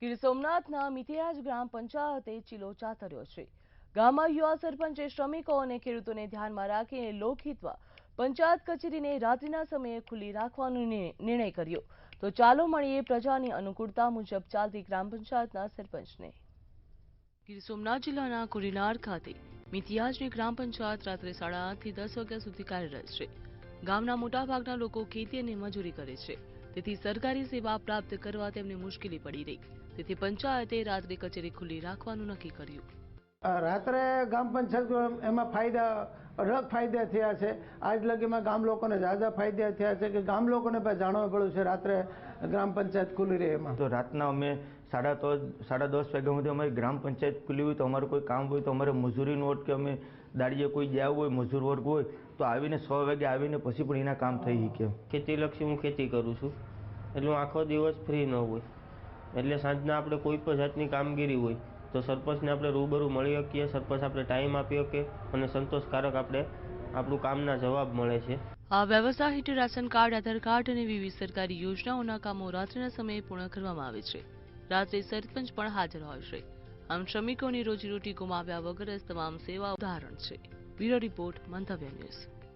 ગીર સોમનાથના મિથિયાજ ગ્રામ પંચાયતે ચીલો ચાતર્યો છે। ગામમાં યુવા સરપંચે શ્રમિકો અને ખેડૂતોને ધ્યાનમાં રાખીને લોકહિતમાં પંચાયત કચેરીને રાત્રિના સમયે ખુલ્લી રાખવાનો નિર્ણય કર્યો। તો ચાલો મળીએ પ્રજાની અનુકૂળતા મુજબ ચાલતી ગ્રામ પંચાયતના સરપંચને। ગીર સોમનાથ જિલ્લાના કુડીનાર ખાતે મિથિયાજની ગ્રામ પંચાયત રાત્રે 8:30 થી 10 વાગ્યા સુધી કાર્યરત છે। ગામના મોટાભાગના લોકો ખેતી અને મજૂરી કરે છે, તેથી સરકારી સેવા પ્રાપ્ત કરવા તેમને મુશ્કેલી પડી રહી। તેથી પંચાયતે રાત્રે કચેરી ખુલ્લી રાખવાનું નક્કી કર્યું। રાત્રે ગામ પંચાયત એમાં અઢળક ફાયદા થયા છે। આજ લગીમાં ગામ લોકોને ઝાઝા ફાયદા થયા છે કે ગામ લોકોને પણ જાણવા પડ્યું છે રાત્રે ગ્રામ પંચાયત ખુલ્લી રહે એમાં। તો રાતના અમે 10:30 વાગ્યા સુધી અમારી ગ્રામ પંચાયત ખુલ્લી હોય તો અમારું કોઈ કામ હોય તો અમારે મજૂરીનું હોય કે અમે દાડીએ કોઈ ગયા હોય મજૂર વર્ગ હોય તો આવીને 6 વાગે આવીને પછી પણ એના કામ થઈ શકે। ખેતીલક્ષી હું ખેતી કરું છું, એટલે હું આખો દિવસ ફ્રી ન હોય, એટલે સાંજના આપણે કોઈ પણ જાતની કામગીરી હોય તો સરપંચને આપણે રૂબરૂ મળી શકીએ, સરપંચ આપણે ટાઈમ આપી શકે અને સંતોષકારક આપણે આપણું કામના જવાબ મળે છે। આ વ્યવસ્થા હેઠળ રાશન કાર્ડ, આધાર કાર્ડ અને વિવિધ સરકારી યોજનાઓના કામો રાત્રિના સમયે પૂર્ણ કરવામાં આવે છે। રાત્રે સરપંચ પણ હાજર હોય છે। આમ શ્રમિકોની રોજીરોટી ગુમાવ્યા વગર જ તમામ સેવા ઉદાહરણ છે। બ્યુરો રિપોર્ટ, મંતવ્ય ન્યૂઝ।